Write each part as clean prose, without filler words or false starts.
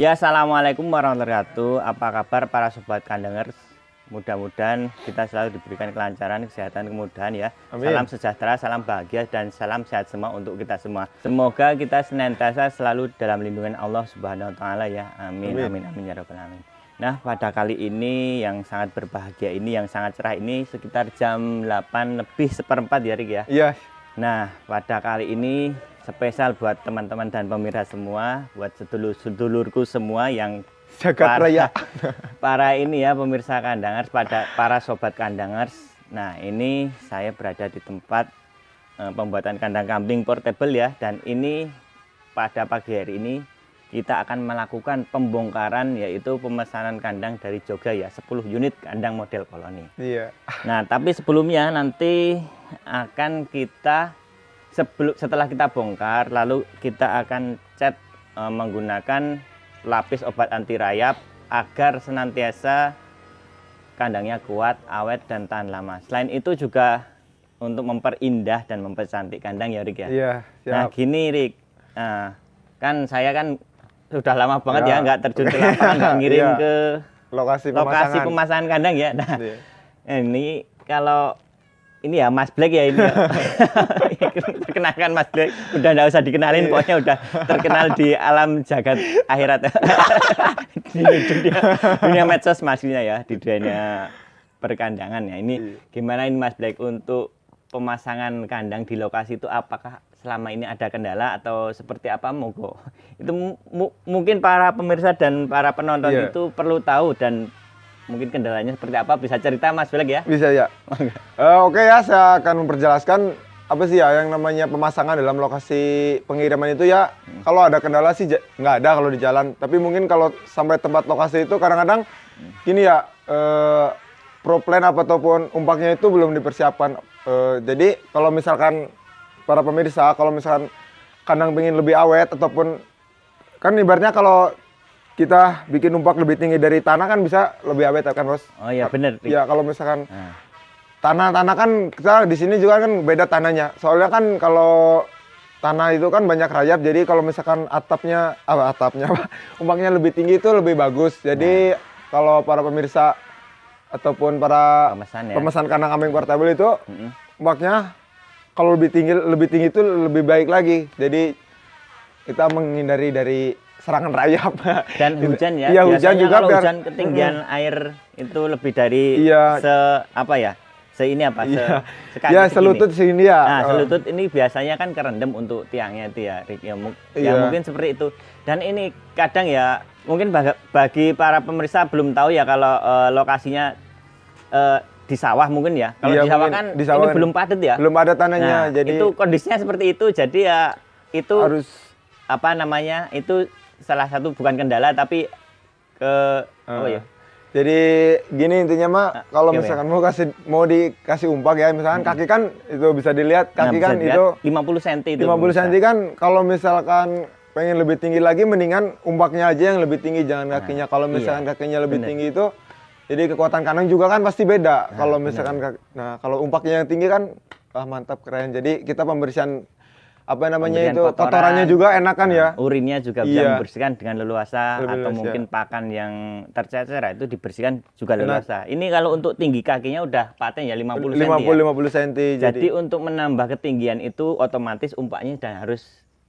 Ya, assalamualaikum warahmatullahi wabarakatuh. Apa kabar para sobat kandangers? Mudah-mudahan kita selalu diberikan kelancaran, kesehatan, kemudahan ya. Amin. Salam sejahtera, salam bahagia, dan salam sehat semua untuk kita semua. Semoga kita senantiasa selalu dalam lindungan Allah Subhanahu Wa Taala ya. Amin, amin, amin ya rabbal alamin. Nah, pada kali ini yang sangat berbahagia ini, yang sangat cerah ini, sekitar jam 8 lebih seperempat ya, Rik ya. Iya. Nah, pada kali ini spesial buat teman-teman dan pemirsa semua, buat sedulur-sedulurku semua yang Jagat raya. para ini ya pemirsa kandangers, para sobat kandangers. Nah, ini saya berada di tempat pembuatan kandang kambing portable ya, dan ini pada pagi hari ini kita akan melakukan pembongkaran, yaitu pemesanan kandang dari Jogja ya, 10 unit kandang model koloni. Iya. Nah, tapi sebelumnya nanti akan kita setelah kita bongkar, lalu kita akan cat menggunakan lapis obat anti rayap agar senantiasa kandangnya kuat, awet, dan tahan lama. Selain itu juga untuk memperindah dan mempercantik kandang ya, Rik ya. Iya, siap. Nah, gini Rik, kan saya kan sudah lama banget ya nggak terjun ke lapangan, nggak ngirim Iya. ke lokasi pemasangan kandang ya. Nah, Iya. ini kalau ini ya Mas Black ya ini ya. Perkenalkan Mas Black, udah nggak usah dikenalin, pokoknya udah terkenal di alam jagat akhirat. Di dunia medsos maksudnya ya, di dunia perkandangan ya. Ini gimana ini Mas Black untuk pemasangan kandang di lokasi itu, apakah selama ini ada kendala atau seperti apa? Monggo. Itu mungkin para pemirsa dan para penonton itu perlu tahu, dan mungkin kendalanya seperti apa, bisa cerita Mas Black ya? Bisa ya. Oke ya, saya akan memperjelaskan apa sih ya yang namanya pemasangan dalam lokasi pengiriman itu ya. Kalau ada kendala sih nggak ada kalau di jalan. Tapi mungkin kalau sampai tempat lokasi itu kadang-kadang gini ya, proplan ataupun umpaknya itu belum dipersiapkan. Jadi kalau misalkan para pemirsa, kalau misalkan kandang pengen lebih awet ataupun kan ibaratnya kalau kita bikin umpak lebih tinggi dari tanah kan bisa lebih awet kan, Bos? Oh iya benar. Ya kalau misalkan tanah kan kita di sini juga kan beda tanahnya. Soalnya kan kalau tanah itu kan banyak rayap, jadi kalau misalkan umpaknya lebih tinggi itu lebih bagus. Jadi kalau para pemirsa ataupun para pemesan kandang kambing portable itu umpaknya kalau lebih tinggi itu lebih baik lagi. Jadi kita menghindari dari serangan rayap dan hujan ya. Iya, hujan juga kalau hujan ketinggian air itu lebih dari selutut segini ya. Nah, selutut ini biasanya kan kerendam untuk tiangnya itu ya, Rik. Ya mungkin seperti itu. Dan ini kadang ya mungkin bagi para pemirsa belum tahu ya kalau lokasinya di sawah mungkin ya. Kalau di sawah kan ini belum padat ya. Belum ada tanahnya. Nah, jadi itu kondisinya seperti itu. Jadi ya itu harus itu salah satu bukan kendala tapi jadi gini intinya Mak, kalau misalkan mau dikasih umpak ya, misalkan kaki kan itu bisa dilihat, kaki kan itu 50 cm itu. 50 cm kan kalau misalkan pengen lebih tinggi lagi mendingan umpaknya aja yang lebih tinggi, jangan kakinya. Kalau misalkan kakinya lebih tinggi itu jadi kekuatan kandang juga kan pasti beda. Kalau misalkan kalau umpaknya yang tinggi kan mantap, keren. Jadi kita pembersihan itu kotorannya juga enak kan ya. Urinnya juga bisa membersihkan dengan leluasa, atau mungkin pakan yang tercecer itu dibersihkan juga leluasa. Ini kalau untuk tinggi kakinya udah paten ya 50 cm. 50 cm. Jadi untuk menambah ketinggian itu otomatis umpaknya sudah harus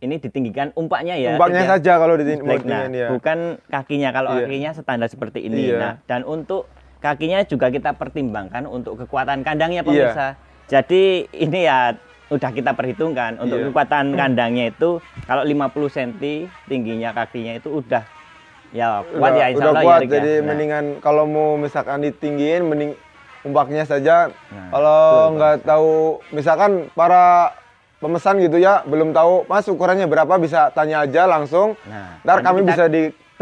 ini ditinggikan umpaknya ya. Umpaknya saja kalau ditinggikan ya. Bukan kakinya. Kalau kakinya standar seperti ini. Nah, dan untuk kakinya juga kita pertimbangkan untuk kekuatan kandangnya pemirsa. Jadi ini ya udah kita perhitungkan untuk kekuatan kandangnya itu kalau 50 cm tingginya kakinya itu udah ya kuat ya, insya Allah kuat, ya. Jadi mendingan kalau mau misalkan ditinggiin mending umpaknya saja. Kalau nggak tahu misalkan para pemesan gitu ya belum tahu Mas ukurannya berapa, bisa tanya aja langsung. Ntar kami bisa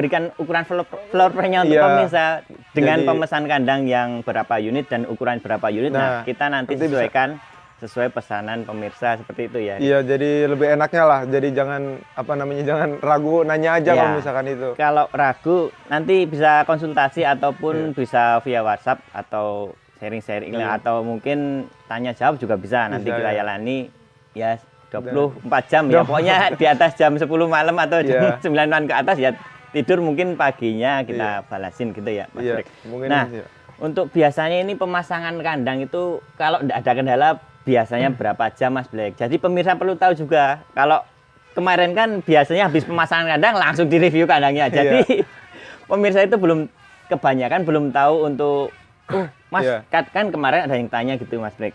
berikan ukuran floor plan-nya untuk pemirsa dengan pemesan kandang yang berapa unit dan ukuran berapa unit. Nah, kita nanti sesuaikan sesuai pesanan pemirsa seperti itu ya. Iya, jadi lebih enaknya lah. Jadi jangan jangan ragu, nanya aja kalau misalkan itu. Kalau ragu nanti bisa konsultasi ataupun bisa via WhatsApp atau sharing-sharing atau mungkin tanya jawab juga bisa. Nanti kita layani ya 24 jam ya. Pokoknya di atas jam 10 malam atau jam 9 ke atas ya tidur mungkin paginya kita balasin gitu ya, Mas Iya, Brek. mungkin Nah, iya. untuk biasanya ini pemasangan kandang itu kalau tidak ada kendala biasanya berapa jam, Mas Black? Jadi pemirsa perlu tahu juga, kalau kemarin kan biasanya habis pemasangan kandang langsung direview kandangnya. Jadi pemirsa itu kebanyakan belum tahu untuk Mas, kan kemarin ada yang tanya gitu, Mas Black.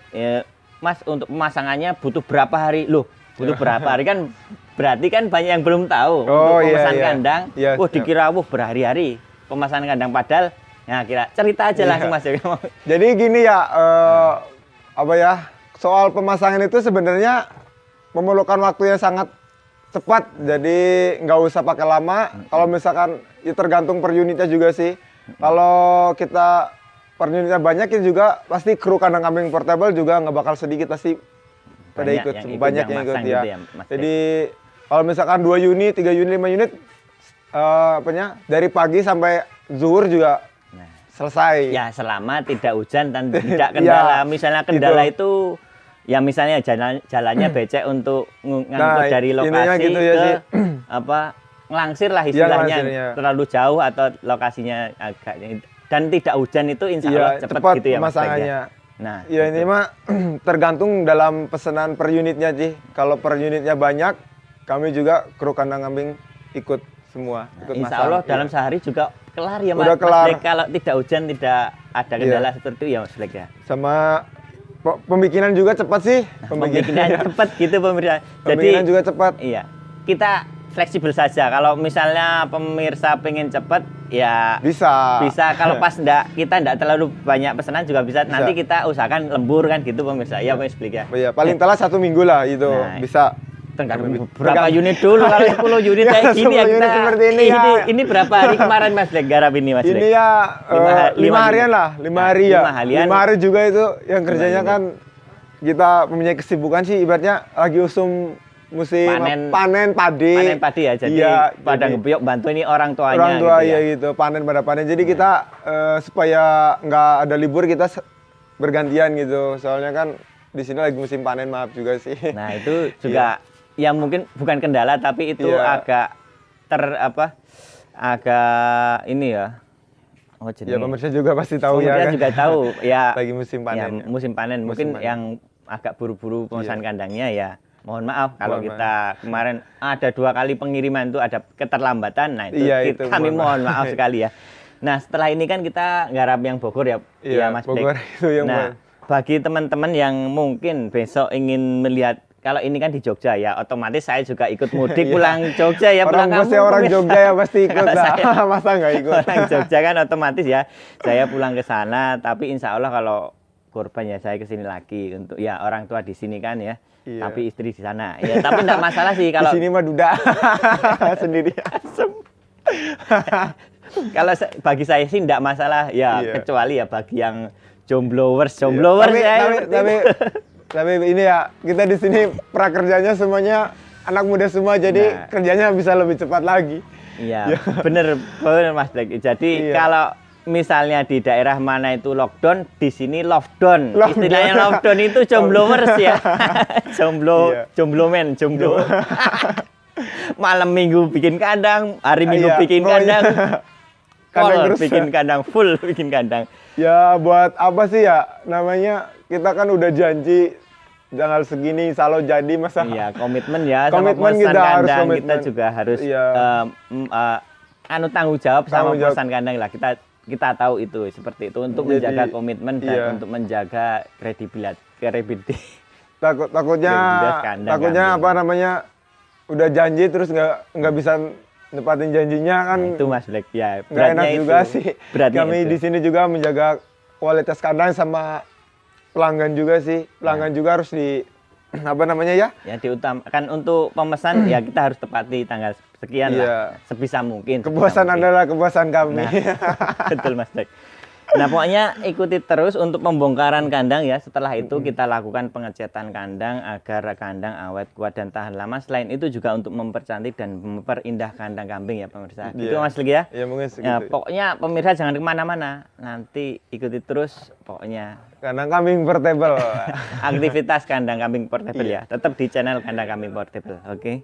Mas, untuk pemasangannya butuh berapa hari? Loh, butuh berapa hari kan berarti kan banyak yang belum tahu untuk pemasangan kandang. Dikira berhari-hari pemasangan kandang, padahal nah cerita aja langsung, Mas. Jadi gini ya, apa ya, soal pemasangan itu sebenarnya memerlukan waktu yang sangat cepat, jadi nggak usah pakai lama. Kalau misalkan ya tergantung per unitnya juga sih. Kalau kita per unitnya banyak ya juga pasti kru kandang kambing portable juga nggak bakal sedikit, pasti pada banyak yang ikut ya. Gitu ya, jadi kalau misalkan 2 unit, 3 unit, 5 unit dari pagi sampai zuhur juga selesai. Ya selama tidak hujan dan tidak kendala. Misalnya kendala itu ya misalnya jalannya becek untuk ngangkut dari lokasi gitu ya, ke ngelangsir lah istilahnya, terlalu jauh atau lokasinya agak, dan tidak hujan itu insya Allah cepat gitu ya, Mas. Nah, ya ini mah tergantung dalam pesanan per unitnya sih. Kalau per unitnya banyak, kami juga kru kandang kambing ikut semua. Insya Allah dalam sehari juga kelar ya, Mas. Udah kelar. Mas, kalau tidak hujan, tidak ada kendala seperti itu ya, Mas Black ya. Sama pembikinan juga cepat sih. Pembikinan cepat gitu pemirsa. Pembikinan juga cepat. Iya. Kita fleksibel saja. Kalau misalnya pemirsa pengen cepat, ya bisa. Kalau pas kita enggak terlalu banyak pesanan juga bisa. Nanti kita usahakan lembur kan gitu pemirsa. Iya, Mas Black ya. Iya, paling telat 1 minggu lah itu bisa. Tergantung berapa unit dulu. Kalau 10 unit kayak gini ya kita ini berapa hari kemarin, Mas Black garap ini, Mas Black? Ini ya 5 harian lah, 5 hari ya. 5 hari juga itu yang kerjanya kan kita mempunyai kesibukan sih, ibaratnya lagi musim panen padi. Panen padi ya, jadi pada ngebiok bantu ini orang tuanya. Orang tua gitu ya gitu, panen pada panen. Jadi kita supaya nggak ada libur, kita bergantian gitu. Soalnya kan di sini lagi musim panen, maaf juga sih. Nah, itu juga ya mungkin bukan kendala, tapi itu agak agak ini ya. Ya pemirsa juga pasti tahu ya kan. Juga tahu ya. Lagi musim panen. Ya, musim panen. Mungkin yang agak buru-buru pemesan kandangnya ya. Mohon maaf kalau kita kemarin ada 2 kali pengiriman itu ada keterlambatan. Nah, itu kami mohon maaf sekali ya. Nah, setelah ini kan kita garap yang Bogor ya, Mas Bogor Black. itu yang Bagi teman-teman yang mungkin besok ingin melihat, kalau ini kan di Jogja ya, otomatis saya juga ikut mudik pulang Jogja ya. Orang Jogja ya pasti ikut lah. Masa nggak ikut? Orang Jogja kan otomatis ya. Saya pulang ke sana, tapi insya Allah kalau korban ya saya ke sini lagi untuk ya orang tua di sini kan ya. Tapi istri di sana. Ya, tapi enggak masalah sih kalau di sini mah duda sendiri. Kalau bagi saya sih enggak masalah ya, kecuali ya bagi yang jomblowers tapi ini ya, kita di sini prakerjanya semuanya anak muda semua, jadi kerjanya bisa lebih cepat lagi. Iya, bener Mas Black. Jadi kalau misalnya di daerah mana itu lockdown, di sini lockdown. Istilahnya lockdown itu jomblowers ya. Jomblo. Malam minggu bikin kandang, hari minggu bikin kandang. Bikin kandang full, bikin kandang. Ya buat apa sih ya, namanya kita kan udah janji tanggal segini selalu jadi, masa. Iya, komitmen ya. Komitmen sama kita kandang, harus komitmen. kita juga harus tanggung jawab sama pemesan kandang lah. Kita tahu itu seperti itu untuk menjaga komitmen dan untuk menjaga kredibilitas. Takutnya apa namanya, udah janji terus nggak bisa nepatin janjinya kan. Nah, itu Mas Black ya. Nggak enak juga sih. Kami itu. di sini juga menjaga kualitas kandang sama pelanggan juga sih. Pelanggan juga harus apa namanya ya? Ya diutamakan untuk pemesan ya, kita harus tepati tanggal sekian lah, sebisa mungkin. Kepuasan adalah kepuasan kami. Nah, betul Mas Black. Nah, pokoknya ikuti terus untuk pembongkaran kandang ya. Setelah itu kita lakukan pengecatan kandang agar kandang awet, kuat dan tahan lama. Selain itu juga untuk mempercantik dan memperindah kandang kambing ya pemirsa. Itu Mas Black ya. Iya, mungkin segitu. Ya, pokoknya pemirsa jangan kemana-mana. Nanti ikuti terus pokoknya. Kandang kambing portable. Aktivitas kandang kambing portable ya. Tetap di channel kandang kambing portable. Oke.